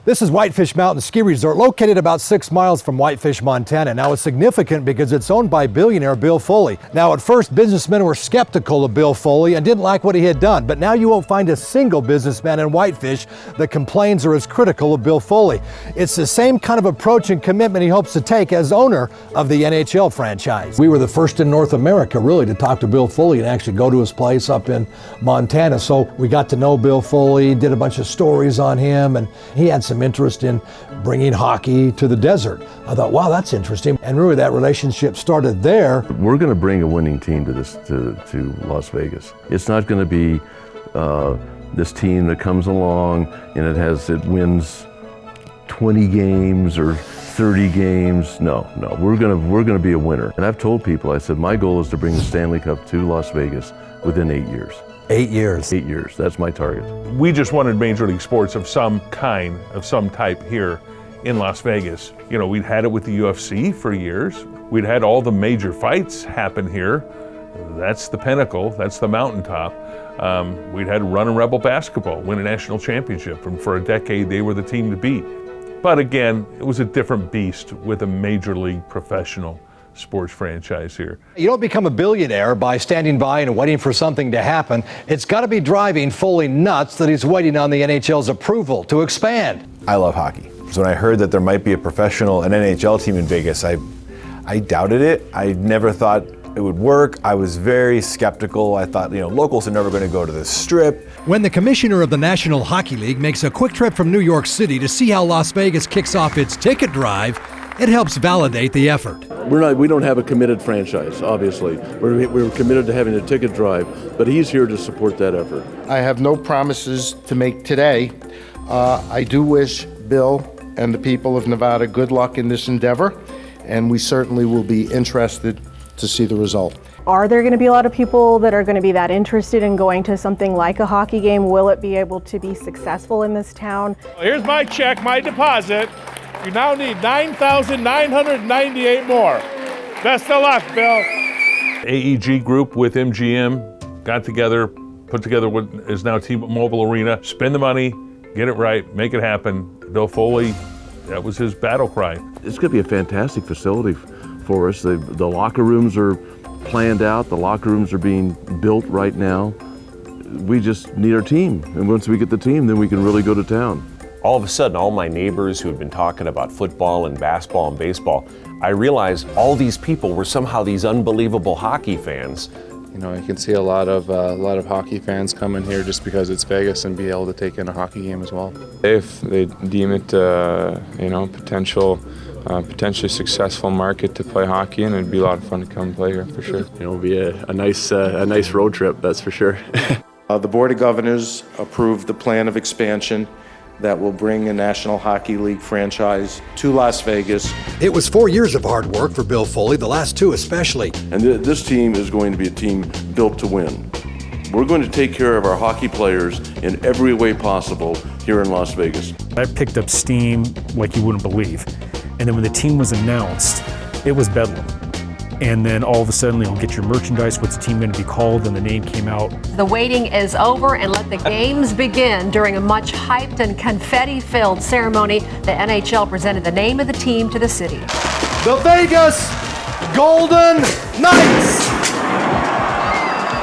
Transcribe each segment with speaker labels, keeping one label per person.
Speaker 1: This is Whitefish Mountain Ski Resort, located about 6 miles from Whitefish, Montana. Now, it's significant because it's owned by billionaire Bill Foley. Now, at first, businessmen were skeptical of Bill Foley and didn't like what he had done. But now you won't find a single businessman in Whitefish that complains or is critical of Bill Foley. It's the same kind of approach and commitment he hopes to take as owner of the NHL franchise. We were the first in North America, really, to talk to Bill Foley and actually go to his place up in Montana. So we got to know Bill Foley, did a bunch of stories on him, and he had some interest in bringing hockey to the desert. I thought, wow, that's interesting. And really that relationship started there.
Speaker 2: We're going to bring a winning team to Las Vegas. It's not going to be this team that comes along and it wins 20 games or 30 games. No, we're going to be a winner. And I've told people, I said, my goal is to bring the Stanley Cup to Las Vegas within 8 years.
Speaker 1: 8 years.
Speaker 2: 8 years, that's my target.
Speaker 3: We just wanted Major League Sports of some kind, of some type here in Las Vegas. You know, we'd had it with the UFC for years. We'd had all the major fights happen here. That's the pinnacle, that's the mountaintop. We'd had Runnin' Rebel basketball win a national championship, and for a decade they were the team to beat. But again, it was a different beast with a major league professional sports franchise here.
Speaker 1: You don't become a billionaire by standing by and waiting for something to happen. It's got to be driving Foley nuts that he's waiting on the NHL's approval to expand.
Speaker 4: I love hockey. So when I heard that there might be an NHL team in Vegas, I doubted it. I never thought it would work. I was very skeptical. I thought, locals are never going to go to the Strip.
Speaker 1: When the commissioner of the National Hockey League makes a quick trip from New York City to see how Las Vegas kicks off its ticket drive, it helps validate the effort.
Speaker 2: We don't have a committed franchise, obviously. We're committed to having a ticket drive, but he's here to support that effort.
Speaker 5: I have no promises to make today. I do wish Bill and the people of Nevada good luck in this endeavor, and we certainly will be interested to see the result.
Speaker 6: Are there going to be a lot of people that are going to be that interested in going to something like a hockey game? Will it be able to be successful in this town?
Speaker 3: Here's my check, my deposit. You now need 9,998 more. Best of luck, Bill. AEG Group with MGM got together, put together what is now T-Mobile Arena. Spend the money, get it right, make it happen. Bill Foley, that was his battle cry.
Speaker 2: It's going to be a fantastic facility for us. The locker rooms are planned out. The locker rooms are being built right now. We just need our team. And once we get the team, then we can really go to town.
Speaker 7: All of a sudden, all my neighbors who had been talking about football and basketball and baseball, I realized all these people were somehow these unbelievable hockey fans.
Speaker 8: You know, I can see a lot of hockey fans coming here just because it's Vegas and be able to take in a hockey game as well. If they deem it, potentially successful market to play hockey in, it'd be a lot of fun to come play here for sure.
Speaker 2: It'll be a nice road trip, that's for sure.
Speaker 5: The Board of Governors approved the plan of expansion that will bring a National Hockey League franchise to Las Vegas.
Speaker 1: It was 4 years of hard work for Bill Foley, the last 2 especially.
Speaker 2: And this team is going to be a team built to win. We're going to take care of our hockey players in every way possible here in Las Vegas.
Speaker 9: I picked up steam like you wouldn't believe. And then when the team was announced, it was bedlam. And then all of a sudden, you'll get your merchandise, what's the team going to be called, and the name came out.
Speaker 10: The waiting is over, and let the games begin. During a much hyped and confetti-filled ceremony, the NHL presented the name of the team to the city.
Speaker 1: The Vegas Golden Knights!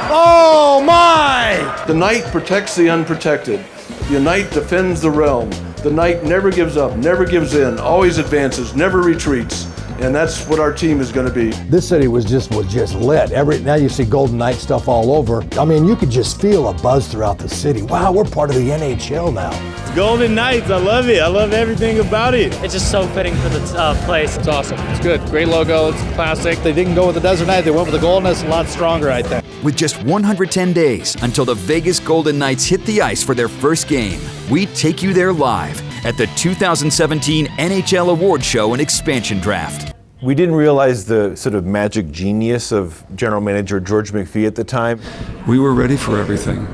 Speaker 1: Oh my!
Speaker 2: The Knight protects the unprotected. The Knight defends the realm. The Knight never gives up, never gives in, always advances, never retreats. And that's what our team is going to be.
Speaker 1: This city was just lit. Now you see Golden Knight stuff all over. I mean, you could just feel a buzz throughout the city. Wow, we're part of the NHL now.
Speaker 11: Golden Knights, I love it. I love everything about it.
Speaker 12: It's just so fitting for the place.
Speaker 11: It's awesome. It's good. Great logo. It's classic.
Speaker 13: They didn't go with the Desert Knight. They went with the Golden. It's a lot stronger, I think.
Speaker 14: With just 110 days until the Vegas Golden Knights hit the ice for their first game, we take you there live at the 2017 NHL Award Show and Expansion Draft.
Speaker 4: We didn't realize the sort of magic genius of general manager George McPhee at the time.
Speaker 15: We were ready for everything.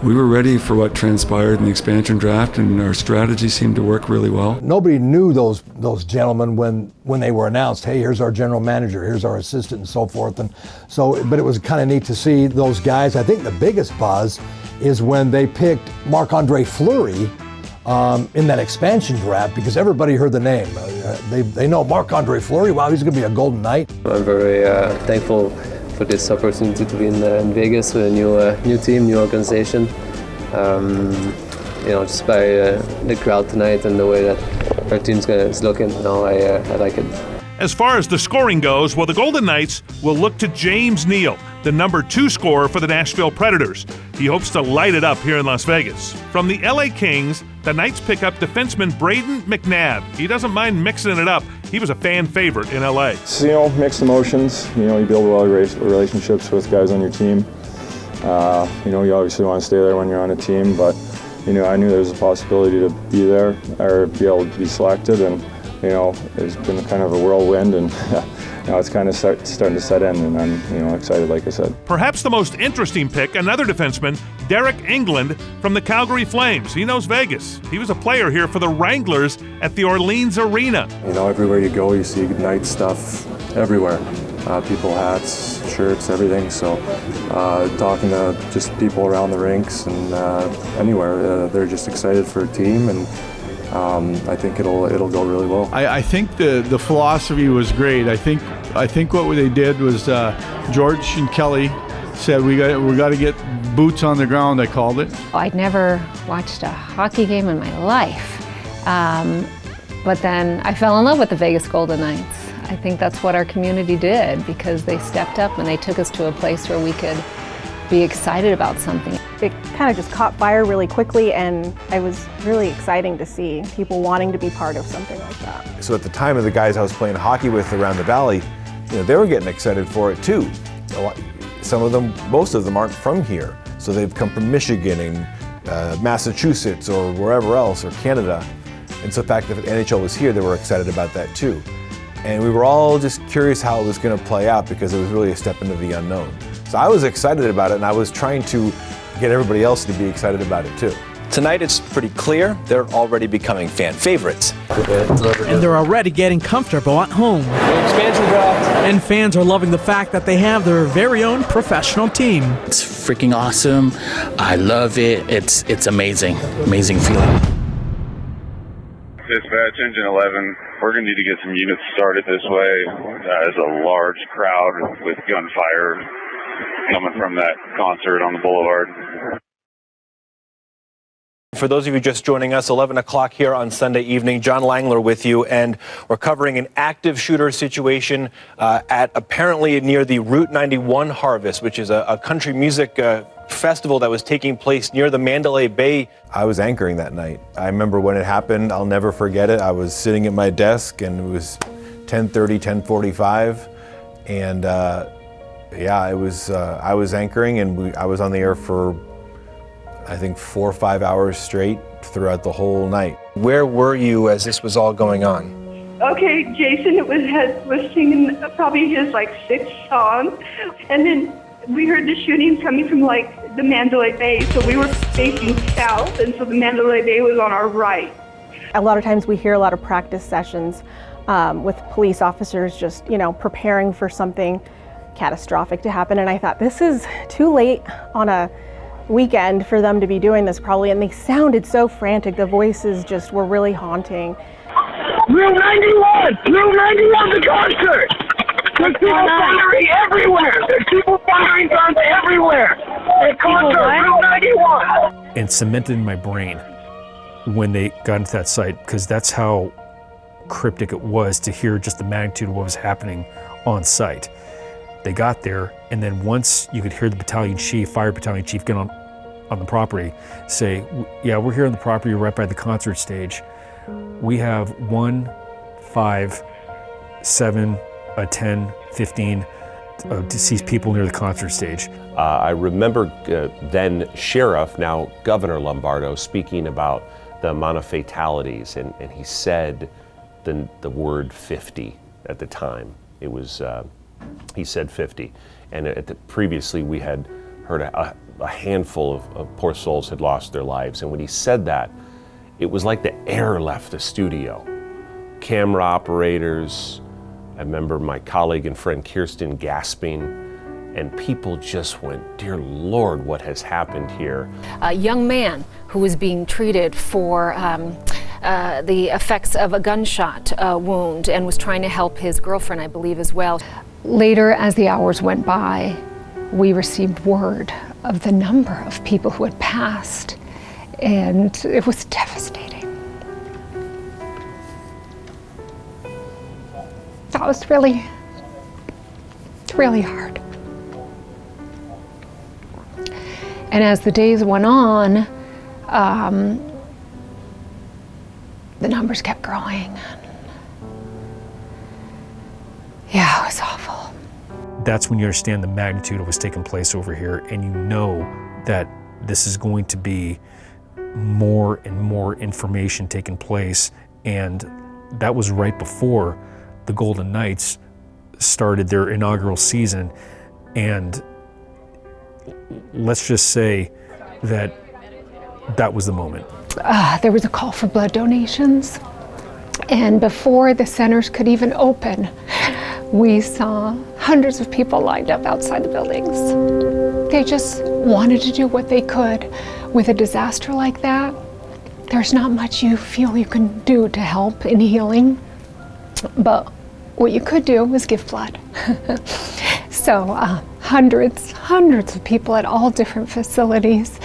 Speaker 15: We were ready for what transpired in the expansion draft, and our strategy seemed to work really well.
Speaker 1: Nobody knew those gentlemen when they were announced. Hey, here's our general manager, here's our assistant, and so forth. And so, but it was kind of neat to see those guys. I think the biggest buzz is when they picked Marc-Andre Fleury in that expansion draft because everybody heard the name. They know Marc-Andre Fleury. Wow, he's going to be a Golden Knight.
Speaker 16: I'm very thankful for this opportunity to be in Vegas with a new team, new organization. Just by the crowd tonight and the way that our team's is looking, I like it.
Speaker 3: As far as the scoring goes, well, the Golden Knights will look to James Neal, the number 2 scorer for the Nashville Predators. He hopes to light it up here in Las Vegas. From the LA Kings, the Knights pick up defenseman Braden McNabb. He doesn't mind mixing it up. He was a fan favorite in LA.
Speaker 17: So, mixed emotions. You build a lot of relationships with guys on your team. You obviously want to stay there when you're on a team, but, I knew there was a possibility to be there or be able to be selected, and it's been kind of a whirlwind, and now it's kind of starting to set in, and I'm excited, like I said.
Speaker 3: Perhaps the most interesting pick, another defenseman, Derek England from the Calgary Flames. He knows Vegas. He was a player here for the Wranglers at the Orleans Arena.
Speaker 17: Everywhere you go, you see Knight stuff everywhere. People, hats, shirts, everything. So talking to just people around the rinks and anywhere, they're just excited for a team, and I think it'll go really well.
Speaker 18: I think the philosophy was great. I think what they did was George and Kelly said we got to get boots on the ground. I called it.
Speaker 19: I'd never watched a hockey game in my life, but then I fell in love with the Vegas Golden Knights. I think that's what our community did because they stepped up and they took us to a place where we could be excited about something.
Speaker 6: It kind of just caught fire really quickly, and it was really exciting to see people wanting to be part of something like that.
Speaker 4: So at the time of the guys I was playing hockey with around the valley, they were getting excited for it too. Some of them, most of them aren't from here. So they've come from Michigan and Massachusetts or wherever else, or Canada. And so the fact that the NHL was here, they were excited about that too. And we were all just curious how it was going to play out because it was really a step into the unknown. So I was excited about it, and I was trying to get everybody else to be excited about it too.
Speaker 20: Tonight it's pretty clear they're already becoming fan favorites.
Speaker 21: And they're already getting comfortable at home.
Speaker 20: Expansion draft.
Speaker 21: And fans are loving the fact that they have their very own professional team.
Speaker 22: It's freaking awesome. I love it. It's amazing. Amazing feeling.
Speaker 23: Dispatch, Engine 11, we're going to need to get some units started this way. There's a large crowd with gunfire coming from that concert on the boulevard.
Speaker 20: For those of you just joining us, 11 o'clock here on Sunday evening, John Langler with you, and we're covering an active shooter situation at apparently near the Route 91 Harvest, which is a country music festival that was taking place near the Mandalay Bay.
Speaker 4: I was anchoring that night. I remember when it happened. I'll never forget it. I was sitting at my desk, and it was 10:30, 10:45, and it was. I was anchoring, and I was on the air for, I think, 4 or 5 hours straight throughout the whole night.
Speaker 20: Where were you as this was all going on?
Speaker 24: Okay, Jason was singing probably his 6th song, and then we heard the shootings coming from the Mandalay Bay, so we were facing south, and so the Mandalay Bay was on our right.
Speaker 6: A lot of times we hear a lot of practice sessions with police officers just, preparing for something catastrophic to happen, and I thought, this is too late on a weekend for them to be doing this probably, and they sounded so frantic. The voices just were really haunting.
Speaker 25: Room 91! Room 91, the concert! There's people firing everywhere! There's people firing guns everywhere! The concert, Room 91!
Speaker 9: And cemented in my brain when they got into that site, because that's how cryptic it was to hear just the magnitude of what was happening on site. They got there, and then once you could hear the battalion chief, fire battalion chief, get on the property, say, yeah, we're here on the property right by the concert stage. We have 1, 5, 7, 10, 15 deceased people near the concert stage.
Speaker 7: I remember then Sheriff, now Governor Lombardo, speaking about the amount of fatalities, and he said the word 50 at the time. It was, he said 50. And previously we had heard a handful of poor souls had lost their lives. And when he said that, it was like the air left the studio. Camera operators, I remember my colleague and friend Kirsten gasping, and people just went, dear Lord, what has happened here?
Speaker 19: A young man who was being treated for the effects of a gunshot wound and was trying to help his girlfriend, I believe, as well. Later, as the hours went by, we received word of the number of people who had passed, and it was devastating. That was really hard. And as the days went on, the numbers kept growing. Yeah, it was awful.
Speaker 9: That's when you understand the magnitude of what's taking place over here, and you know that this is going to be more and more information taking place. And that was right before the Golden Knights started their inaugural season. And let's just say that that was the moment.
Speaker 19: There was a call for blood donations, and before the centers could even open, we saw hundreds of people lined up outside the buildings. They just wanted to do what they could. With a disaster like that, there's not much you feel you can do to help in healing, but what you could do was give blood. So hundreds of people at all different facilities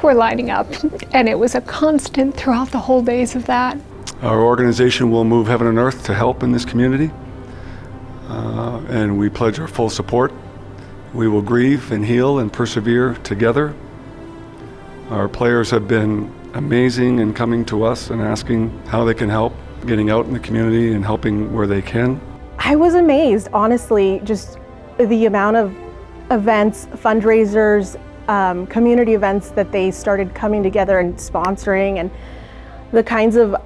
Speaker 19: were lining up, and it was a constant throughout the whole days of that.
Speaker 15: Our organization will move heaven and earth to help in this community, and we pledge our full support. We will grieve and heal and persevere together. Our players have been amazing in coming to us and asking how they can help, getting out in the community and helping where they can.
Speaker 6: I was amazed, honestly, just the amount of events, fundraisers, community events that they started coming together and sponsoring, and the kinds of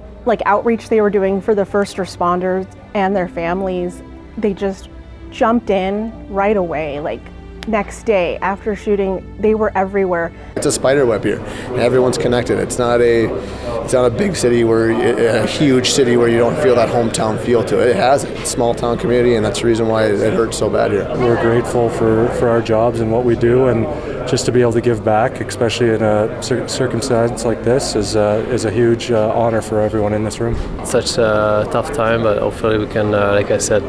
Speaker 6: outreach they were doing for the first responders and their families. They just jumped in right away. Next day after shooting, they were everywhere.
Speaker 2: It's a spider web here. Everyone's connected. It's not a big city a huge city where you don't feel that hometown feel to it. It has it. It's a small town community, and that's the reason why it hurts so bad here.
Speaker 5: We're grateful for our jobs and what we do, and just to be able to give back, especially in a circumstance like this, is a huge honor for everyone in this room.
Speaker 16: It's such a tough time, but hopefully we can, like I said,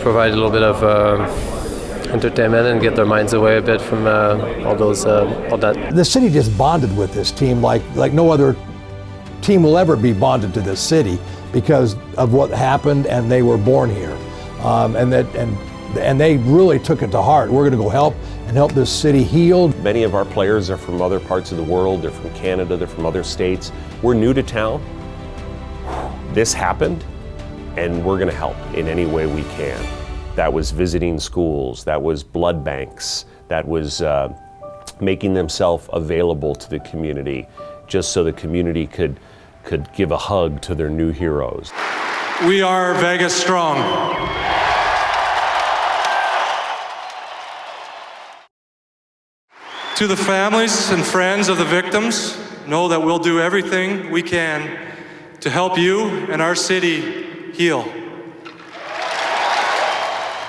Speaker 16: provide a little bit of entertainment and get their minds away a bit from all that.
Speaker 1: The city just bonded with this team like no other team will ever be bonded to this city because of what happened, and they were born here, and they really took it to heart. We're going to go help this city heal.
Speaker 7: Many of our players are from other parts of the world. They're from Canada. They're from other states. We're new to town. This happened, and we're going to help in any way we can. That was visiting schools, that was blood banks, that was making themselves available to the community, just so the community could give a hug to their new heroes.
Speaker 8: We are Vegas strong. To the families and friends of the victims, know that we'll do everything we can to help you and our city heal.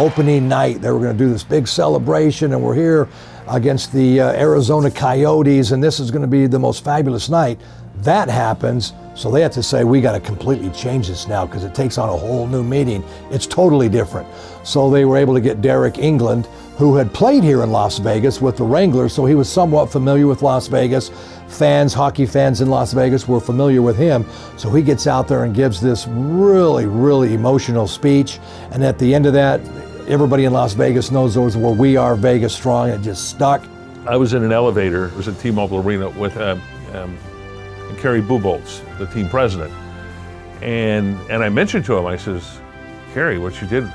Speaker 1: Opening night, they were going to do this big celebration, and we're here against the Arizona Coyotes, and this is going to be the most fabulous night. That happens, so they have to say, we got to completely change this now because it takes on a whole new meaning. It's totally different. So they were able to get Derek England, who had played here in Las Vegas with the Wranglers, so he was somewhat familiar with Las Vegas. Hockey fans in Las Vegas were familiar with him, so he gets out there and gives this really, really emotional speech, and at the end of that, everybody in Las Vegas knows those were "We Are Vegas Strong." It just stuck.
Speaker 3: I was in an elevator. It was at T-Mobile Arena with Kerry Bubolz, the team president, and I mentioned to him, I says, "Kerry, what you did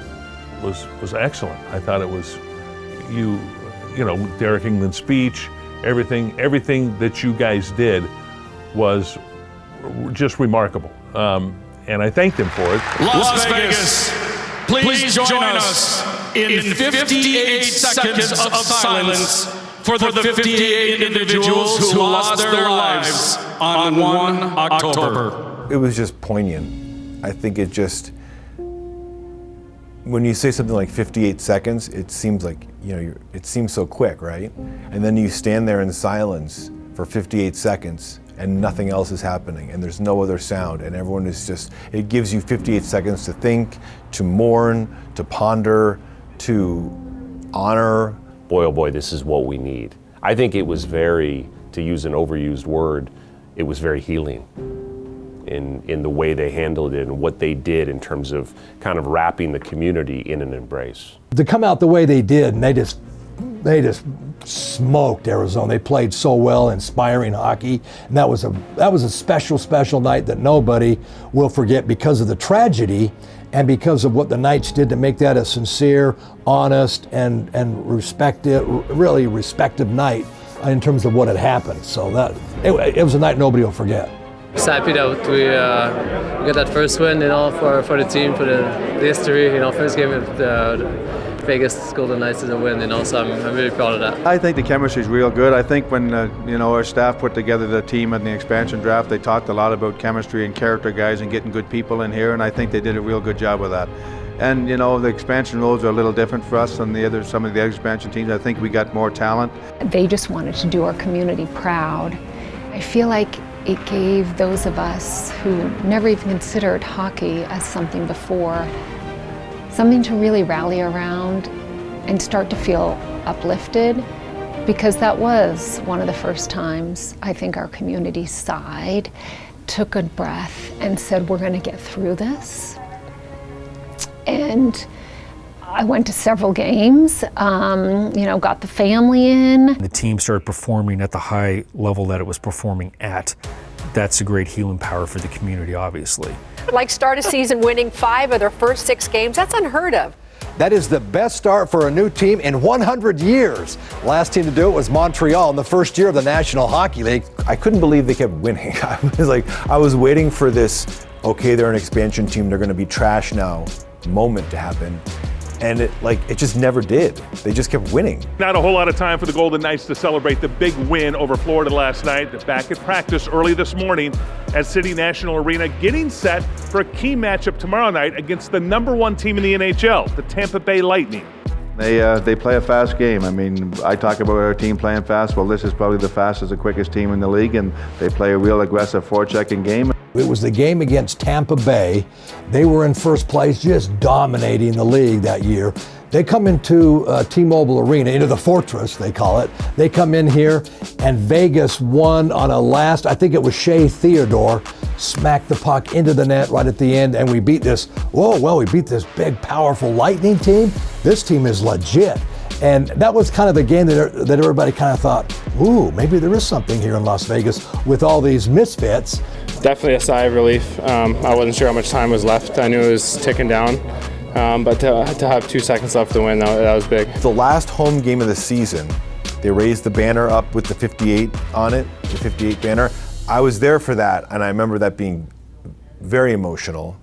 Speaker 3: was excellent. I thought it was you know Derek England's speech, everything that you guys did was just remarkable, and I thanked him for it."
Speaker 8: Las Vegas. Please join us in 58 seconds of silence for the 58 individuals who lost their lives on 1 October.
Speaker 4: It was just poignant. I think it just, when you say something like 58 seconds, it seems like, it seems so quick, right? And then you stand there in silence for 58 seconds and nothing else is happening and there's no other sound and everyone is just, it gives you 58 seconds to think, to mourn, to ponder, to honor.
Speaker 7: Boy, oh boy, this is what we need. I think it was very, to use an overused word, it was very healing in the way they handled it and what they did in terms of kind of wrapping the community in an embrace.
Speaker 1: To come out the way they did, and they just smoked Arizona. They played so well, inspiring hockey, and that was a special night that nobody will forget because of the tragedy and because of what the Knights did to make that a sincere, honest, and really respective night in terms of what had happened. So that it was a night nobody will forget.
Speaker 16: Just happy that we got that first win, for the team, for the history. First game of the Vegas Golden Knights is a win, so I'm really proud of that.
Speaker 18: I think the chemistry is real good. I think when our staff put together the team in the expansion draft, they talked a lot about chemistry and character guys and getting good people in here, and I think they did a real good job with that. And the expansion rules are a little different for us than some of the other expansion teams. I think we got more talent.
Speaker 19: They just wanted to do our community proud. I feel like it gave those of us who never even considered hockey as something before, something to really rally around and start to feel uplifted, because that was one of the first times I think our community sighed, took a breath and said, we're going to get through this. And I went to several games, got the family in.
Speaker 9: The team started performing at the high level that it was performing at. That's a great healing power for the community, obviously.
Speaker 10: Like start a season winning 5 of their first 6 games, that's unheard of.
Speaker 1: That is the best start for a new team in 100 years. Last team to do it was Montreal in the first year of the National Hockey League.
Speaker 4: I couldn't believe they kept winning. I was waiting for this, okay, they're an expansion team, they're going to be trash now moment to happen. And it just never did. They just kept winning.
Speaker 3: Not a whole lot of time for the Golden Knights to celebrate the big win over Florida last night. They're back at practice early this morning at City National Arena, getting set for a key matchup tomorrow night against the #1 team in the NHL, the Tampa Bay Lightning.
Speaker 18: They play a fast game. I mean, I talk about our team playing fast. Well, this is probably the fastest and quickest team in the league, and they play a real aggressive forechecking game.
Speaker 1: It was the game against Tampa Bay. They were in first place, just dominating the league that year. They come into T-Mobile Arena, into the Fortress, they call it. They come in here, and Vegas won on a last, I think it was Shea Theodore, smacked the puck into the net right at the end, and we beat this, we beat this big, powerful Lightning team. This team is legit. And that was kind of the game that everybody kind of thought, ooh, maybe there is something here in Las Vegas with all these misfits.
Speaker 11: Definitely a sigh of relief. I wasn't sure how much time was left. I knew it was ticking down. But to have 2 seconds left to win, that was big.
Speaker 4: The last home game of the season, they raised the banner up with the 58 on it, the 58 banner. I was there for that, and I remember that being very emotional.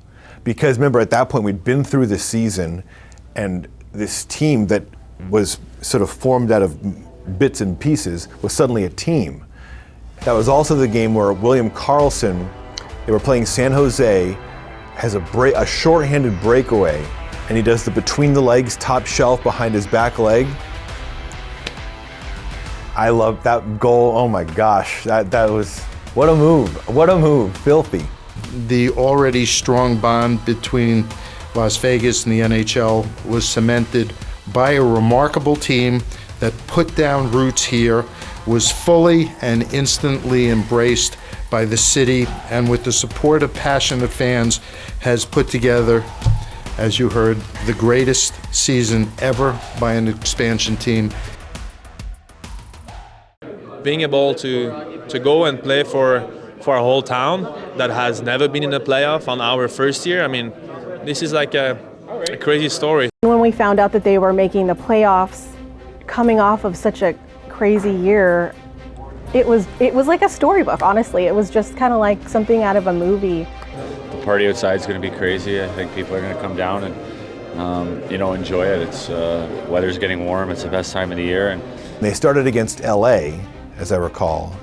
Speaker 4: Because remember, at that point, we'd been through the season, and this team that was sort of formed out of bits and pieces was suddenly a team. That was also the game where William Karlsson, they were playing San Jose, has a shorthanded breakaway, and he does the between the legs top shelf behind his back leg. I love that goal. Oh my gosh, that was, what a move, filthy.
Speaker 12: The already strong bond between Las Vegas and the NHL was cemented by a remarkable team that put down roots here, was fully and instantly embraced by the city, and with the support of passionate fans has put together, as you heard, the greatest season ever by an expansion team.
Speaker 13: Being able to go and play for a whole town that has never been in a playoff on our first year, I mean, this is like a crazy story.
Speaker 6: When we found out that they were making the playoffs, coming off of such a crazy year, it was like a storybook, honestly. It was just kind of like something out of a movie.
Speaker 14: The party outside is going to be crazy. I think people are going to come down and enjoy it. It's weather's getting warm. It's the best time of the year. And
Speaker 4: they started against LA, as I recall,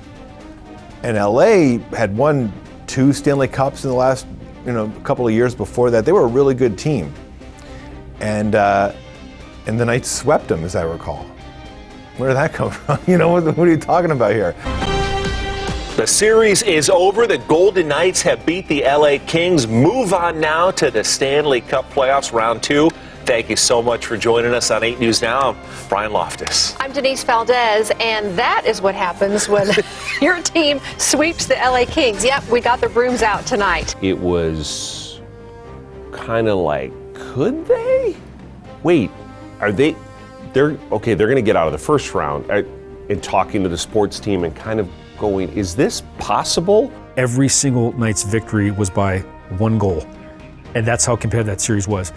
Speaker 4: and LA had won 2 Stanley Cups in the last couple of years before that. They were a really good team, and the Knights swept them, as I recall. Where did that come from? What are you talking about here?
Speaker 17: The series is over. The Golden Knights have beat the LA Kings. Move on now to the Stanley Cup playoffs, round 2. Thank you so much for joining us on 8 News Now. I'm Brian Loftus.
Speaker 10: I'm Denise Valdez, and that is what happens when your team sweeps the LA Kings. Yep, we got the brooms out tonight.
Speaker 7: It was kind of like, could they? Wait, are they? They're okay. They're going to get out of the first round. In talking to the sports team and kind of going, is this possible?
Speaker 9: Every single night's victory was by 1 goal, and that's how compared that series was.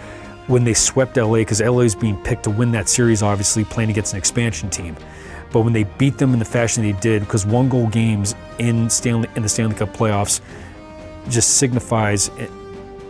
Speaker 9: When they swept LA, because LA is being picked to win that series, obviously playing against an expansion team. But when they beat them in the fashion they did, because 1-goal games in the Stanley Cup playoffs just signifies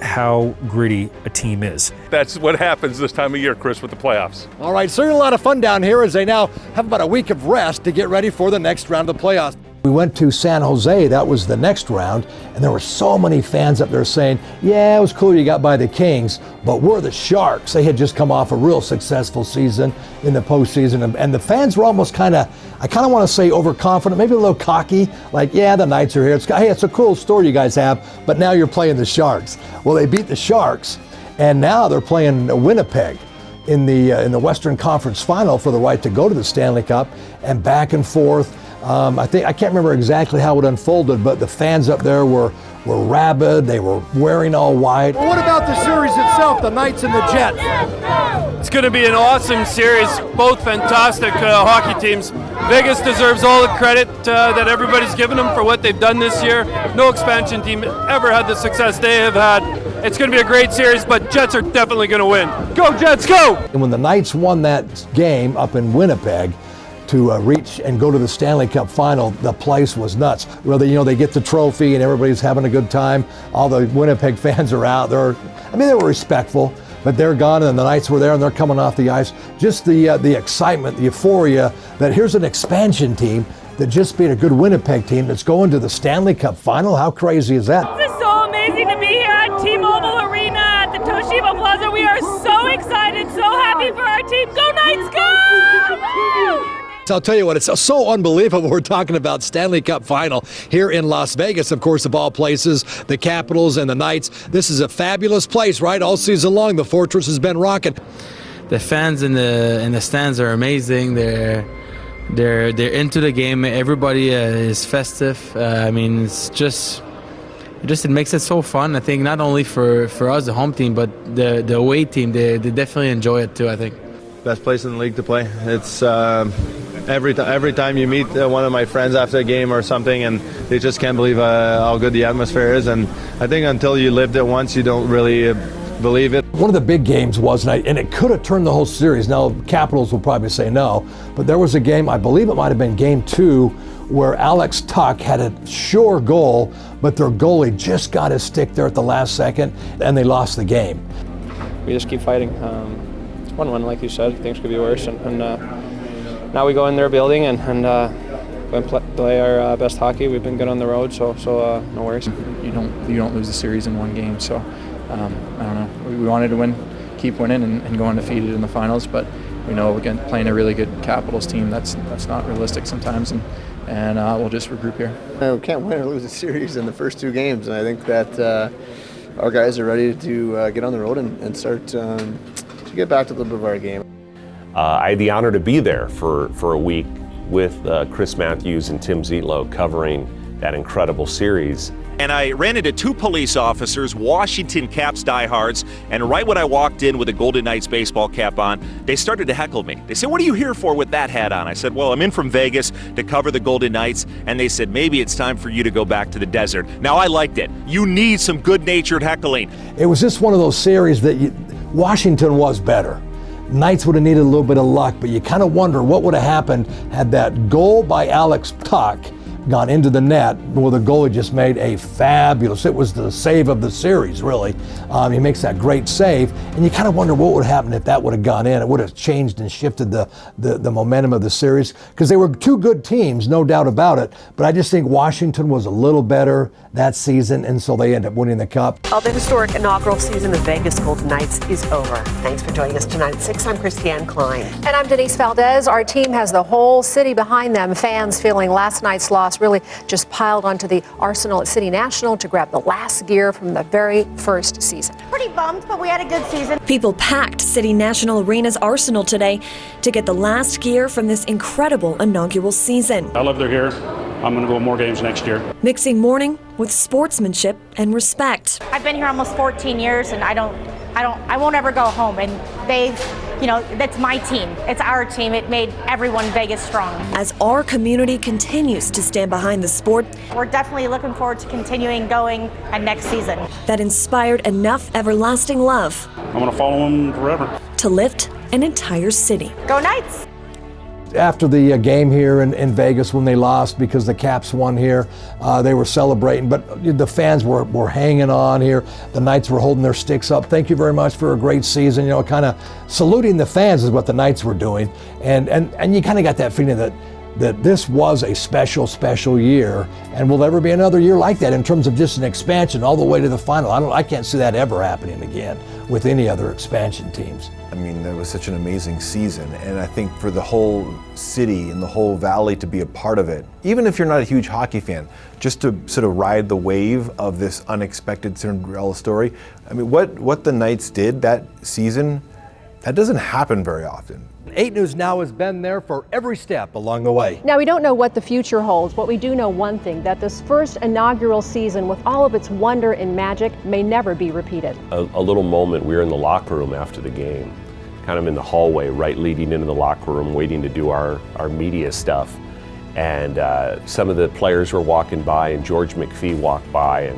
Speaker 9: how gritty a team is.
Speaker 3: That's what happens this time of year, Chris, with the playoffs.
Speaker 1: All right, certainly a lot of fun down here as they now have about a week of rest to get ready for the next round of the playoffs. We went to San Jose, that was the next round, and there were so many fans up there saying, yeah, it was cool you got by the Kings, but we're the Sharks. They had just come off a real successful season in the postseason, and the fans were almost kind of, I kind of want to say overconfident, maybe a little cocky, like, yeah, the Knights are here. Hey, it's a cool story you guys have, but now you're playing the Sharks. Well, they beat the Sharks, and now they're playing Winnipeg in the Western Conference Final for the right to go to the Stanley Cup, and back and forth. I can't remember exactly how it unfolded, but the fans up there were rabid. They were wearing all white. Well, what about the series itself, the Knights and the Jets?
Speaker 20: It's going to be an awesome series, both fantastic hockey teams. Vegas deserves all the credit that everybody's given them for what they've done this year. No expansion team ever had the success they have had. It's going to be a great series, but Jets are definitely going to win. Go Jets, go!
Speaker 1: And when the Knights won that game up in Winnipeg, to reach and go to the Stanley Cup final, the place was nuts. Well, they get the trophy and everybody's having a good time. All the Winnipeg fans are out. They were respectful, but they're gone, and the Knights were there and they're coming off the ice. Just the excitement, the euphoria that here's an expansion team that just beat a good Winnipeg team that's going to the Stanley Cup final. How crazy is that?
Speaker 21: This is so amazing to be here at T-Mobile Arena at the Toshiba Plaza. We are so excited, so happy for our team. Go Knights, go!
Speaker 1: I'll tell you what, it's so unbelievable. We're talking about Stanley Cup final here in Las Vegas, of course, of all places, the Capitals and the Knights. This is a fabulous place, right? All season long, the Fortress has been rocking.
Speaker 22: The fans in the stands are amazing. They're into the game. Everybody is festive. It's just it makes it so fun. I think not only for us, the home team, but the away team. They definitely enjoy it too, I think.
Speaker 18: Best place in the league to play. It's every time you meet one of my friends after a game or something, and they just can't believe how good the atmosphere is. And I think until you lived it once, you don't really believe it.
Speaker 1: One of the big games was, and it could have turned the whole series. Now, Capitals will probably say no, but there was a game, I believe it might have been game 2, where Alex Tuch had a sure goal, but their goalie just got his stick there at the last second, and they lost the game.
Speaker 23: We just keep fighting. It's 1-1, like you said. Things could be worse, and now we go in their building and play our best hockey. We've been good on the road, so no worries.
Speaker 26: You don't lose the series in one game, so I don't know. We wanted to win, keep winning, and go undefeated in the finals, but we know again playing a really good Capitals team that's not realistic sometimes, and we'll just regroup here.
Speaker 2: We can't win or lose a series in the first 2 games, and I think that our guys are ready to get on the road and start to get back to a little bit of our game.
Speaker 7: I had the honor to be there for a week with Chris Matthews and Tim Zietlow covering that incredible series.
Speaker 27: And I ran into 2 police officers, Washington Caps diehards, and right when I walked in with a Golden Knights baseball cap on, they started to heckle me. They said, "What are you here for with that hat on?" I said, "Well, I'm in from Vegas to cover the Golden Knights," and they said, "Maybe it's time for you to go back to the desert." Now, I liked it. You need some good-natured heckling.
Speaker 1: It was just one of those series that Washington was better. Knights would have needed a little bit of luck, but you kind of wonder what would have happened had that goal by Alex Tuch gone into the net. Well, the goalie just made a fabulous, it was the save of the series, really. He makes that great save, and you kind of wonder what would happen if that would have gone in. It would have changed and shifted the momentum of the series, because they were 2 good teams, no doubt about it, but I just think Washington was a little better that season, and so they end up winning the cup.
Speaker 10: Well, the historic inaugural season of Vegas Golden Knights is over. Thanks for joining us tonight at 6. I'm Christiane Klein. And I'm Denise Valdez. Our team has the whole city behind them, fans feeling last night's loss crowds really just piled onto the Arsenal at City National to grab the last gear from the very first season.
Speaker 5: Pretty bummed, but we had a good season.
Speaker 8: People packed City National Arena's Arsenal today to get the last gear from this incredible inaugural season.
Speaker 15: I love they're here. I'm going to go more games next year.
Speaker 8: Mixing mourning with sportsmanship and respect.
Speaker 5: I've been here almost 14 years, and I won't ever go home. And that's my team. It's our team. It made everyone Vegas strong.
Speaker 8: As our community continues to stand behind the sport,
Speaker 5: we're definitely looking forward to continuing going next season.
Speaker 8: That inspired enough everlasting love.
Speaker 15: I'm going to follow them forever.
Speaker 8: To lift an entire city.
Speaker 5: Go Knights!
Speaker 1: After the game here in Vegas, when they lost because the Caps won here, they were celebrating, but the fans were hanging on here. The Knights were holding their sticks up. Thank you very much for a great season. Kind of saluting the fans is what the Knights were doing, and you kind of got that feeling that this was a special year, and will there ever be another year like that in terms of just an expansion all the way to the final? I can't see that ever happening again with any other expansion teams.
Speaker 4: I mean, that was such an amazing season, and I think for the whole city and the whole valley to be a part of it, even if you're not a huge hockey fan, just to sort of ride the wave of this unexpected Cinderella story. I mean, what the Knights did that season, that doesn't happen very often.
Speaker 1: 8 News Now has been there for every step along the way.
Speaker 6: Now, we don't know what the future holds, but we do know one thing, that this first inaugural season, with all of its wonder and magic, may never be repeated.
Speaker 7: A little moment, we were in the locker room after the game, kind of in the hallway, right leading into the locker room, waiting to do our media stuff. And some of the players were walking by, and George McPhee walked by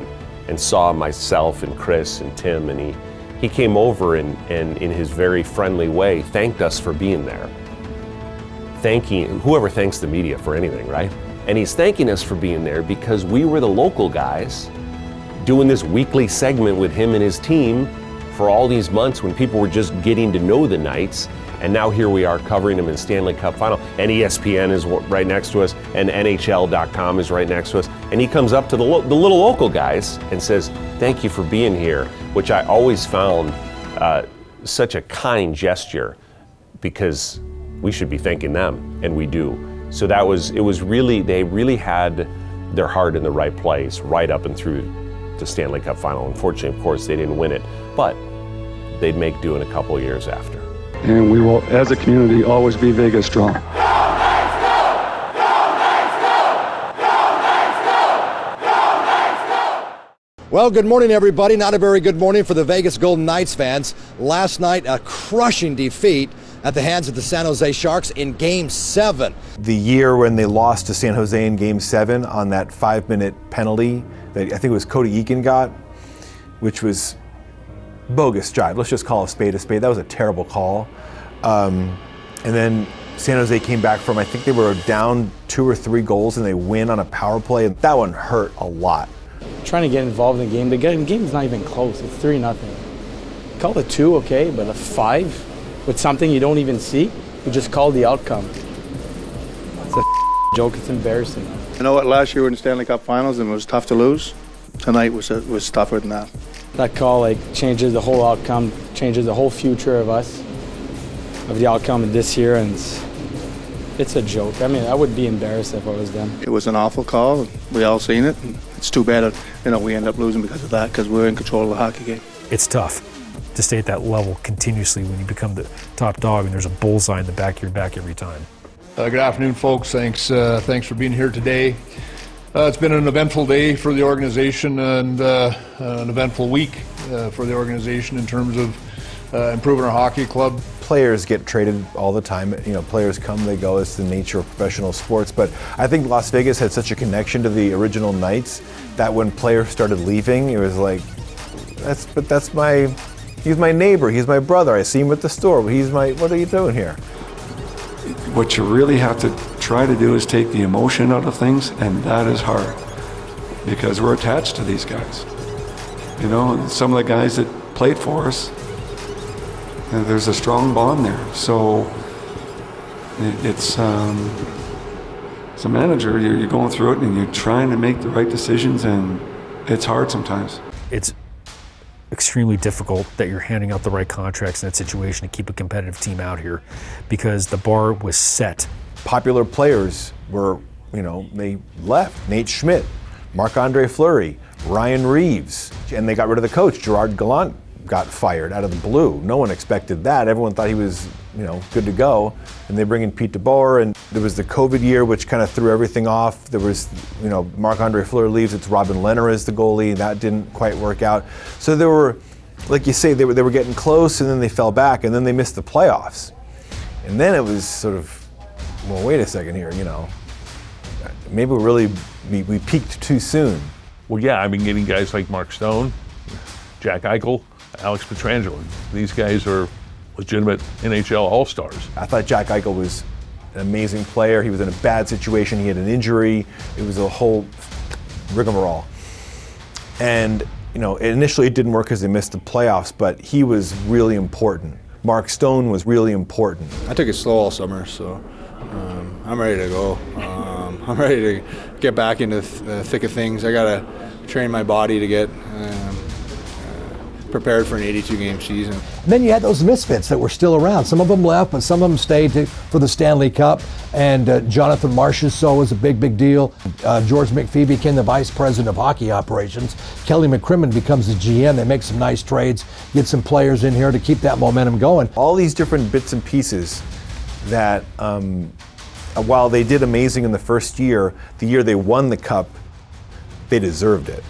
Speaker 7: and saw myself and Chris and Tim, and he came over and in his very friendly way thanked us for being there. Thanking whoever thanks the media for anything, right? And he's thanking us for being there because we were the local guys doing this weekly segment with him and his team for all these months when people were just getting to know the Knights. And now here we are covering them in Stanley Cup final. And ESPN is right next to us, and NHL.com is right next to us. And he comes up to the little local guys and says, "Thank you for being here," which I always found such a kind gesture, because we should be thanking them, and we do. So they really had their heart in the right place right up and through the Stanley Cup final. Unfortunately, of course, they didn't win it, but they'd make do in a couple of years after.
Speaker 16: And we will, as a community, always be Vegas strong.
Speaker 1: Well, good morning, everybody. Not a very good morning for the Vegas Golden Knights fans. Last night, a crushing defeat at the hands of the San Jose Sharks in Game 7.
Speaker 4: The year when they lost to San Jose in Game 7 on that 5-minute penalty that I think it was Cody Eakin got, which was bogus drive. Let's just call a spade a spade. That was a terrible call. And then San Jose came back from, I think they were down 2 or 3 goals, and they win on a power play. And that one hurt a lot.
Speaker 26: Trying to get involved in the game. The game's not even close. It's 3-0. Call it 2, okay, but a 5 with something you don't even see, you just call the outcome. It's a joke. It's embarrassing.
Speaker 18: You know what? Last year we were in the Stanley Cup Finals and it was tough to lose. Tonight was tougher than that.
Speaker 26: That call changes the whole outcome, changes the whole future of us, of the outcome of this year, and it's a joke. I mean, I would be embarrassed if I was them.
Speaker 18: It was an awful call. We all seen it. And it's too bad that we end up losing because of that, because we're in control of the hockey game.
Speaker 9: It's tough to stay at that level continuously when you become the top dog and there's a bullseye in the back of your back every time.
Speaker 19: Good afternoon, folks. Thanks for being here today. It's been an eventful day for the organization and an eventful week for the organization in terms of improving our hockey club.
Speaker 4: Players get traded all the time. Players come, they go. It's the nature of professional sports. But I think Las Vegas had such a connection to the original Knights that when players started leaving, it was like, he's my neighbor, he's my brother. I see him at the store. What are you doing here?
Speaker 16: What you really have to try to do is take the emotion out of things, and that is hard because we're attached to these guys. Some of the guys that played for us, there's a strong bond there. So it's as a manager, you're going through it and you're trying to make the right decisions, and it's hard sometimes.
Speaker 9: It's extremely difficult that you're handing out the right contracts in that situation to keep a competitive team out here, because the bar was set.
Speaker 4: Popular players were they left. Nate Schmidt, Marc-Andre Fleury, Ryan Reeves, and they got rid of the coach. Gerard Gallant got fired out of the blue. No one expected that. Everyone thought he was, good to go. And they bring in Pete DeBoer, and there was the COVID year, which kind of threw everything off. There was, Marc-Andre Fleury leaves. It's Robin Lehner as the goalie. That didn't quite work out. So there were, like you say, they were getting close, and then they fell back, and then they missed the playoffs. And then it was sort of, well, wait a second here, maybe we peaked too soon.
Speaker 3: Well, yeah, getting guys like Mark Stone, Jack Eichel, Alex Pietrangelo. These guys are legitimate NHL All-Stars.
Speaker 4: I thought Jack Eichel was an amazing player. He was in a bad situation. He had an injury. It was a whole rigmarole. And, initially it didn't work because they missed the playoffs, but he was really important. Mark Stone was really important.
Speaker 18: I took it slow all summer, so I'm ready to go. I'm ready to get back into the thick of things. I got to train my body to get prepared for an 82-game season.
Speaker 1: And then you had those misfits that were still around. Some of them left, but some of them stayed for the Stanley Cup. And Jonathan Marchessault was a big deal. George McPhee became the vice president of hockey operations. Kelly McCrimmon becomes the GM. They make some nice trades, get some players in here to keep that momentum going.
Speaker 4: All these different bits and pieces that, while they did amazing in the first year, the year they won the Cup, they deserved it.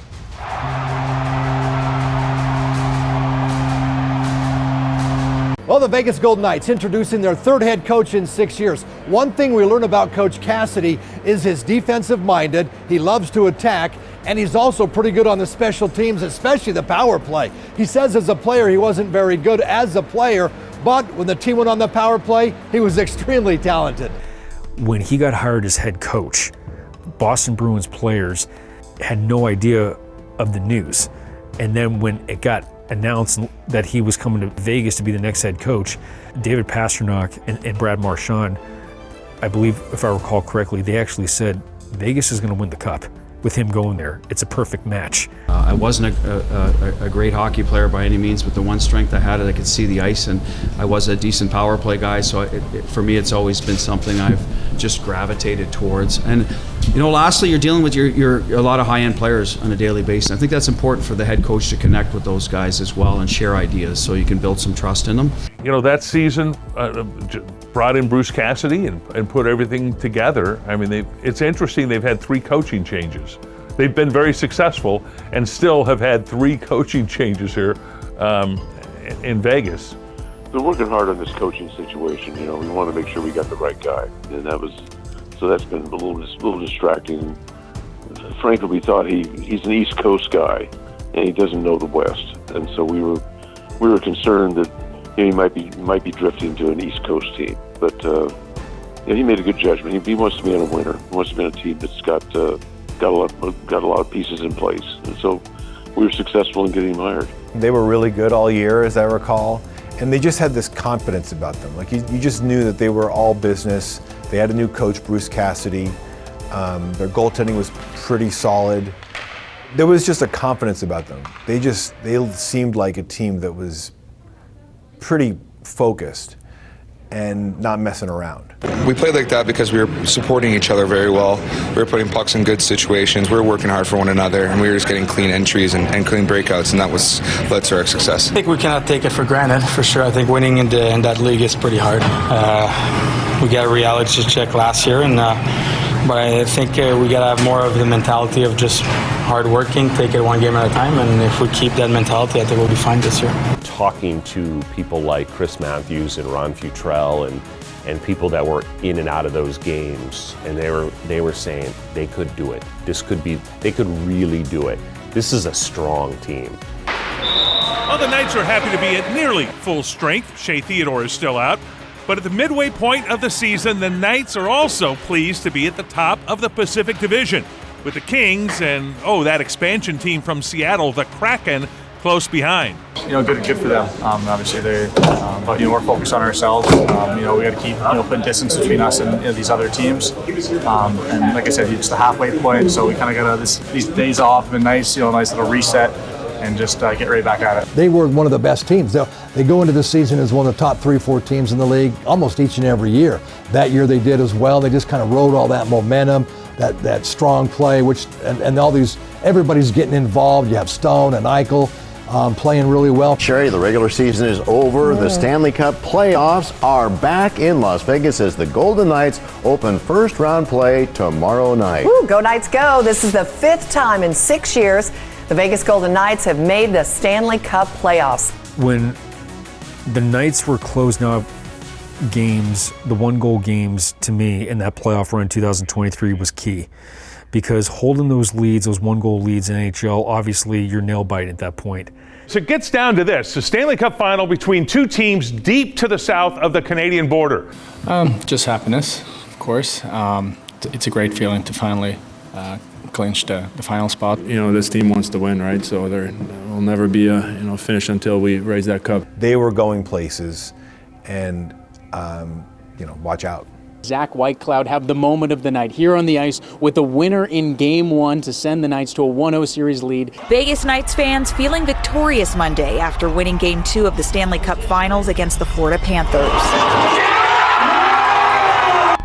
Speaker 1: Well, the Vegas Golden Knights introducing their third head coach in 6 years. One thing we learn about Coach Cassidy is his defensive-minded. He loves to attack, and he's also pretty good on the special teams, especially the power play. He says as a player he wasn't very good as a player, but when the team went on the power play, he was extremely talented.
Speaker 9: When he got hired as head coach, Boston Bruins players had no idea of the news. And then when it got announced that he was coming to Vegas to be the next head coach, David Pastrnak and Brad Marchand, I believe, if I recall correctly, they actually said Vegas is going to win the Cup with him going there. It's a perfect match.
Speaker 11: I wasn't a great hockey player by any means, but the one strength I had is I could see the ice, and I was a decent power play guy, so for me it's always been something I've just gravitated towards. And lastly, you're dealing with a lot of high-end players on a daily basis. I think that's important for the head coach to connect with those guys as well and share ideas so you can build some trust in them.
Speaker 3: That season brought in Bruce Cassidy and put everything together. It's interesting, they've had 3 coaching changes. They've been very successful and still have had 3 coaching changes here in Vegas.
Speaker 12: We're working hard on this coaching situation. We want to make sure we got the right guy, and that's been a little distracting. Frankly, we thought he's an East Coast guy, and he doesn't know the West, and so we were concerned that he might be drifting to an East Coast team. But he made a good judgment. He wants to be on a winner. He wants to be on a team that's got a lot of pieces in place, and so we were successful in getting him hired.
Speaker 4: They were really good all year, as I recall, and they just had this confidence about them. Like you just knew that they were all business. They had a new coach, Bruce Cassidy. Their goaltending was pretty solid. There was just a confidence about them. They seemed like a team that was pretty focused and not messing around.
Speaker 13: We played like that because we were supporting each other very well. We were putting pucks in good situations. We were working hard for one another, and we were just getting clean entries and clean breakouts, and that led to our success.
Speaker 14: I think we cannot take it for granted, for sure. I think winning in that league is pretty hard. We got a reality check last year, but I think we got to have more of the mentality of just hard working, take it one game at a time, and if we keep that mentality, I think we'll be fine this year.
Speaker 7: Talking to people like Chris Matthews and Ron Futrell and people that were in and out of those games, and they were saying they could do it. They could really do it. This is a strong team.
Speaker 3: Well, the Knights are happy to be at nearly full strength. Shea Theodore is still out. But at the midway point of the season, the Knights are also pleased to be at the top of the Pacific Division, with the Kings and, that expansion team from Seattle, the Kraken, close behind.
Speaker 17: Good for them. Obviously, but we're focused on ourselves. We got to keep putting distance between us and these other teams. And like I said, it's the halfway point, so we kind of got these days off have been nice. Nice little reset. And just get right back at it.
Speaker 1: They were one of the best teams. They go into the season as one of the top 3-4 teams in the league almost each and every year. That year they did as well. They just kind of rode all that momentum. that strong play, and all these, everybody's getting involved. You have Stone and Eichel playing really well.
Speaker 2: Sherry, the regular season is over. The Stanley Cup playoffs are back in Las Vegas as the Golden Knights open first round play tomorrow night.
Speaker 20: Woo, go Knights go. This is the 5th time in 6 years the Vegas Golden Knights have made the Stanley Cup playoffs.
Speaker 9: When the Knights were closing out games, the 1-goal games, to me in that playoff run in 2023 was key, because holding those leads, those 1-goal leads in NHL, obviously you're nail biting at that point.
Speaker 3: So it gets down to this, the Stanley Cup final between two teams deep to the south of the Canadian border.
Speaker 17: Just happiness, of course. It's a great feeling to finally clinch the final spot.
Speaker 21: You know, this team wants to win, right? So there will never be a finish until we raise that cup.
Speaker 4: They were going places, and watch out.
Speaker 22: Zach Whitecloud have the moment of the night here on the ice with the winner in Game 1 to send the Knights to a 1-0 series lead.
Speaker 23: Vegas Knights fans feeling victorious Monday after winning Game 2 of the Stanley Cup Finals against the Florida Panthers.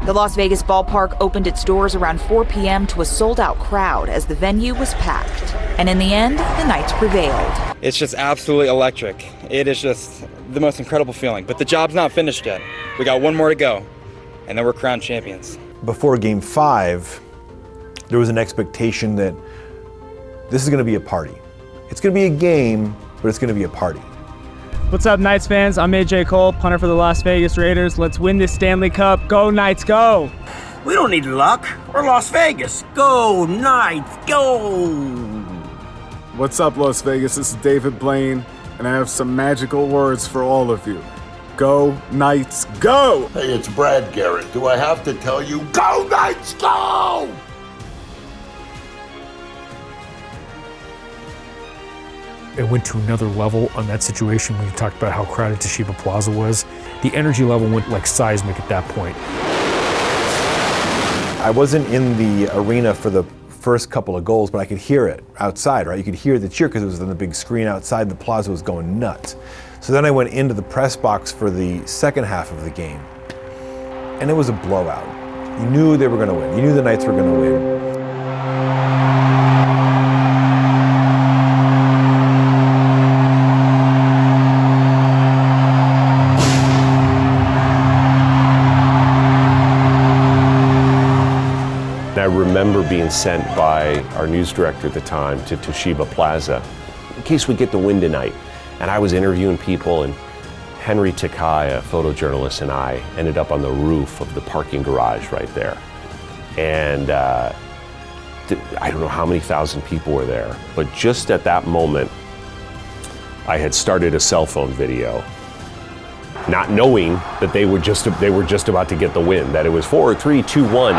Speaker 23: The Las Vegas ballpark opened its doors around 4 p.m. to a sold-out crowd as the venue was packed. And in the end, the Knights prevailed.
Speaker 24: It's just absolutely electric. It is just the most incredible feeling. But the job's not finished yet. We got one more to go, and then we're crowned champions.
Speaker 4: Before Game 5, there was an expectation that this is going to be a party. It's going to be a game, but it's going to be a party.
Speaker 25: What's up, Knights fans? I'm AJ Cole, punter for the Las Vegas Raiders. Let's win this Stanley Cup. Go Knights, go!
Speaker 28: We don't need luck. We're Las Vegas. Go Knights, go!
Speaker 29: What's up, Las Vegas? This is David Blaine, and I have some magical words for all of you. Go Knights, go!
Speaker 30: Hey, it's Brad Garrett. Do I have to tell you, go Knights, go!
Speaker 9: It went to another level on that situation when you talked about how crowded Toshiba Plaza was. The energy level went like seismic at that point.
Speaker 4: I wasn't in the arena for the first couple of goals, but I could hear it outside, right? You could hear the cheer because it was on the big screen outside. The plaza was going nuts. So then I went into the press box for the second half of the game, and it was a blowout. You knew they were going to win. You knew the Knights were going to win.
Speaker 7: I remember being sent by our news director at the time to Toshiba Plaza in case we get the win tonight. And I was interviewing people, and Henry Takai, a photojournalist, and I ended up on the roof of the parking garage right there. And I don't know how many thousand people were there, but just at that moment, I had started a cell phone video, not knowing that they were just about to get the win, that it was 4, 3, 2, 1.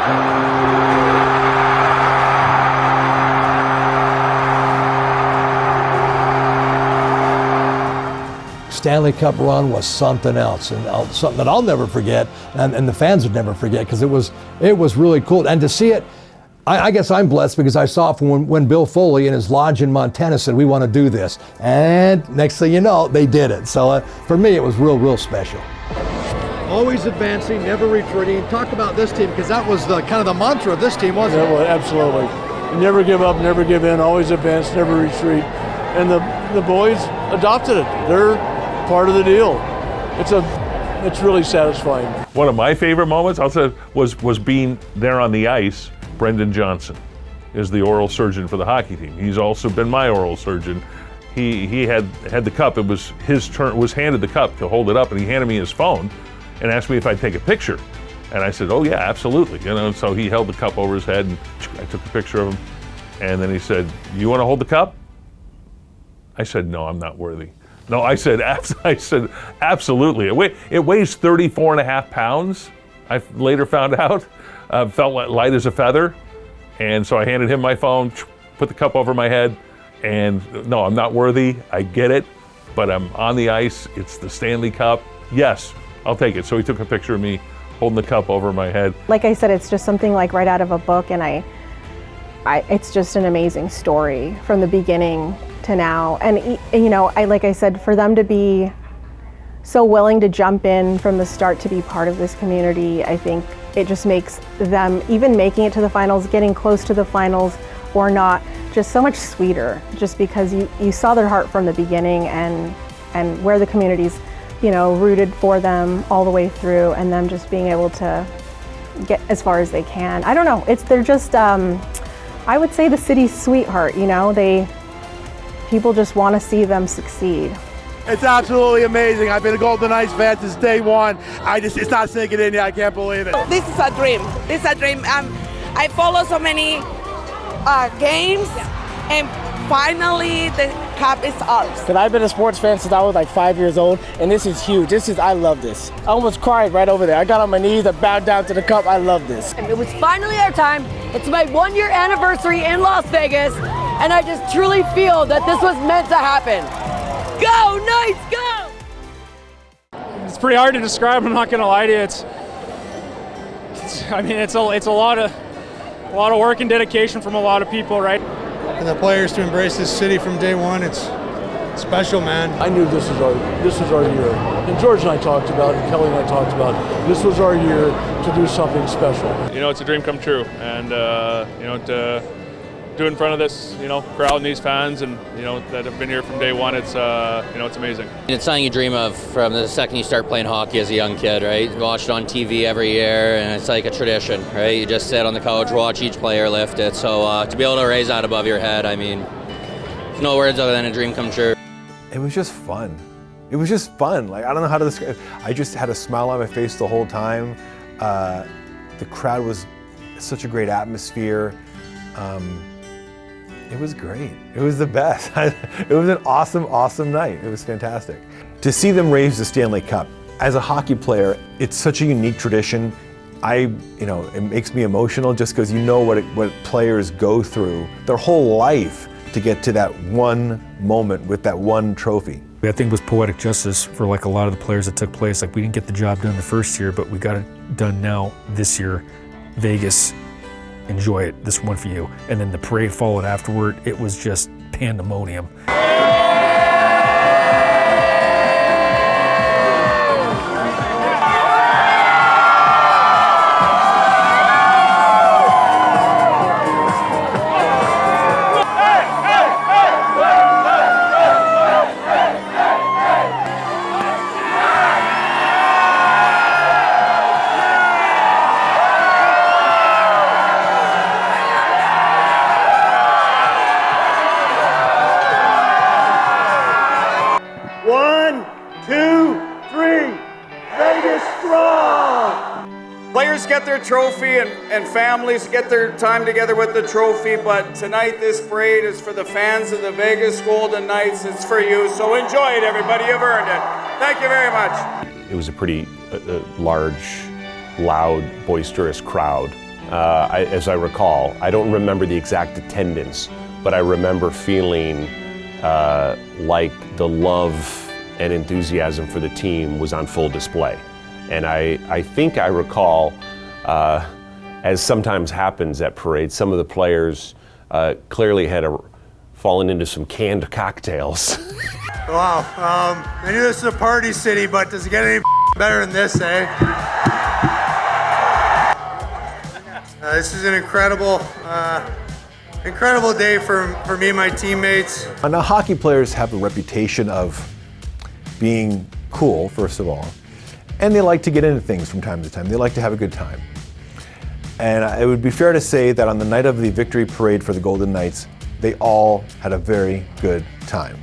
Speaker 1: Stanley Cup run was something else, and something that I'll never forget, and the fans would never forget, because it was really cool. And to see it, I guess I'm blessed because I saw it from when Bill Foley in his lodge in Montana said, we want to do this. And next thing you know, they did it. So for me, it was real special. Always advancing, never retreating. Talk about this team, because that was the kind of the mantra of this team, wasn't it?
Speaker 31: Well, absolutely. Never give up, never give in, always advance, never retreat. And the boys adopted it. They're part of the deal. It's really satisfying.
Speaker 3: One of my favorite moments, I'll say, was being there on the ice. Brendan Johnson is the oral surgeon for the hockey team. He's also been my oral surgeon. He had the cup. It was his turn. Was handed the cup to hold it up, and he handed me his phone, and asked me if I'd take a picture. And I said, "Oh yeah, absolutely." So he held the cup over his head, and I took a picture of him. And then he said, "You want to hold the cup?" I said, "No, I'm not worthy." No, I said, absolutely. It weighs 34.5 pounds. I later found out. Felt light as a feather. And so I handed him my phone, put the cup over my head, and no, I'm not worthy. I get it, but I'm on the ice. It's the Stanley Cup. Yes, I'll take it. So he took a picture of me holding the cup over my head.
Speaker 6: Like I said, it's just something like right out of a book, and it's just an amazing story from the beginning to now. And like I said, for them to be so willing to jump in from the start to be part of this community. I think it just makes them, even making it to the finals, getting close to the finals or not, just so much sweeter, just because you saw their heart from the beginning and where the community's, you know, rooted for them all the way through, and them just being able to get as far as they can. I don't know, they're just, I would say the city's sweetheart, you know, people just want to see them succeed.
Speaker 31: It's absolutely amazing. I've been a Golden Knights fan since day one. It's not sinking in yet. I can't believe it.
Speaker 5: This is a dream. This is a dream. I follow so many games, and finally the cup is ours.
Speaker 25: Cause I've been a sports fan since I was like 5 years old, and this is huge. I love this. I almost cried right over there. I got on my knees, I bowed down to the cup. I love this.
Speaker 8: And it was finally our time. It's my 1 year anniversary in Las Vegas, and I just truly feel that this was meant to happen. Go Knights, go!
Speaker 25: It's pretty hard to describe. I'm not gonna lie to you. It's a lot of work and dedication from a lot of people, right?
Speaker 31: And the players to embrace this city from day one, it's special, man. I knew this was our year. And George and I talked about it, and Kelly and I talked about it. This was our year to do something special.
Speaker 10: You know, it's a dream come true, and you know, to do it in front of this, you know, crowd and these fans, and you know, that have been here from day one. It's you know, it's amazing.
Speaker 11: It's something you dream of from the second you start playing hockey as a young kid, right? You watch it on TV every year, and it's like a tradition, right? You just sit on the couch, watch each player lift it. So to be able to raise that above your head, I mean, there's no words other than a dream come true.
Speaker 4: It was just fun. It was just fun. Like, I don't know how to describe it. I just had a smile on my face the whole time. The crowd was such a great atmosphere. It was great. It was the best. It was an awesome, awesome night. It was fantastic. To see them raise the Stanley Cup, as a hockey player, it's such a unique tradition. It makes me emotional just because you know what players go through their whole life to get to that one moment with that one trophy.
Speaker 9: I think it was poetic justice for like a lot of the players that took place. Like, we didn't get the job done the first year, but we got it done now this year. Vegas, enjoy it, this one for you. And then the parade followed afterward. It was just pandemonium.
Speaker 12: Get their trophy and families get their time together with the trophy, but tonight this parade is for the fans of the Vegas Golden Knights. It's for you, so enjoy it, everybody. You've earned it. Thank you very much.
Speaker 7: It was a pretty large, loud, boisterous crowd. As I recall, I don't remember the exact attendance, but I remember feeling like the love and enthusiasm for the team was on full display. And I think I recall, as sometimes happens at parades, some of the players clearly had fallen into some canned cocktails.
Speaker 31: Wow, I knew this was a party city, but does it get any better than this, eh? This is an incredible day for me and my teammates.
Speaker 4: Now, hockey players have a reputation of being cool, first of all, and they like to get into things from time to time. They like to have a good time. And it would be fair to say that on the night of the victory parade for the Golden Knights, they all had a very good time.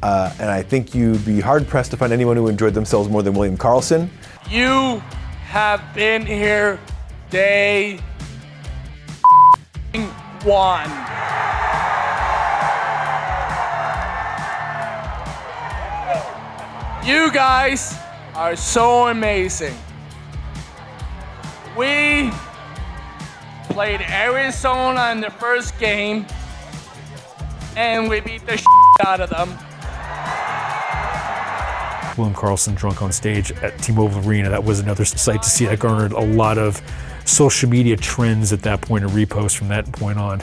Speaker 4: And I think you'd be hard-pressed to find anyone who enjoyed themselves more than William Karlsson.
Speaker 25: You have been here day one. You guys are so amazing. We played Arizona in the first game, and we beat the out of them.
Speaker 9: William Karlsson drunk on stage at T-Mobile Arena, that was another sight to see. That garnered a lot of social media trends at that point and reposts from that point on.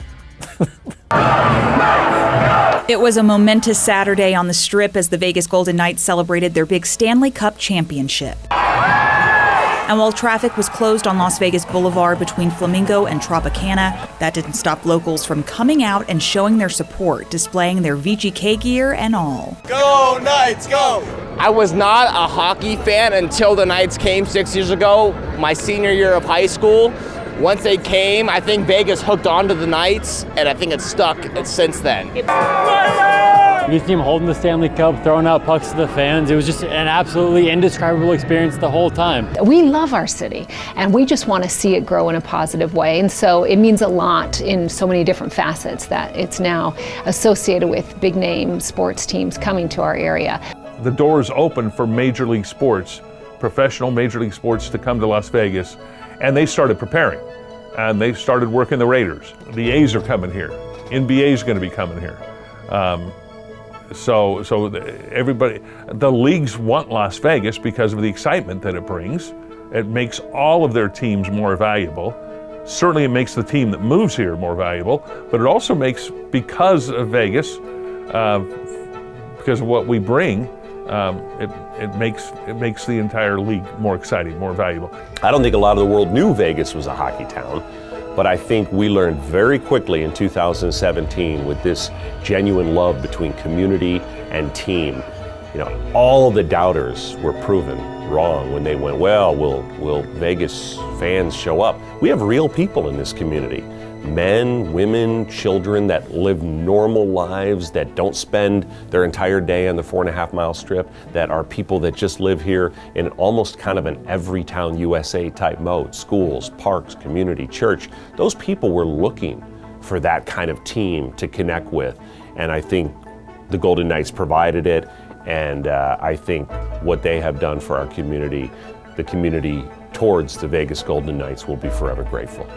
Speaker 23: It was a momentous Saturday on the Strip as the Vegas Golden Knights celebrated their big Stanley Cup championship. And while traffic was closed on Las Vegas Boulevard between Flamingo and Tropicana, that didn't stop locals from coming out and showing their support, displaying their VGK gear and all.
Speaker 28: Go Knights, go!
Speaker 25: I was not a hockey fan until the Knights came 6 years ago, my senior year of high school. Once they came, I think Vegas hooked onto the Knights, and I think it's stuck since then.
Speaker 2: You see them holding the Stanley Cup, throwing out pucks to the fans. It was just an absolutely indescribable experience the whole time.
Speaker 13: We love our city, and we just want to see it grow in a positive way. And so it means a lot in so many different facets that it's now associated with big name sports teams coming to our area.
Speaker 3: The doors open for Major League Sports, professional Major League Sports, to come to Las Vegas, and they started preparing. And they started working the Raiders. The A's are coming here. NBA is going to be coming here. So everybody, the leagues want Las Vegas because of the excitement that it brings. It makes all of their teams more valuable. Certainly it makes the team that moves here more valuable, but it also makes, because of Vegas, because of what we bring, it makes the entire league more exciting, more valuable.
Speaker 7: I don't think a lot of the world knew Vegas was a hockey town, but I think we learned very quickly in 2017 with this genuine love between community and team. You know, all the doubters were proven wrong when they went, well, will Vegas fans show up? We have real people in this community. Men, women, children that live normal lives, that don't spend their entire day on the 4.5 mile strip, that are people that just live here in almost kind of an every town USA type mode. Schools, parks, community, church. Those people were looking for that kind of team to connect with. And I think the Golden Knights provided it. And I think what they have done for our community, the community towards the Vegas Golden Knights, will be forever grateful.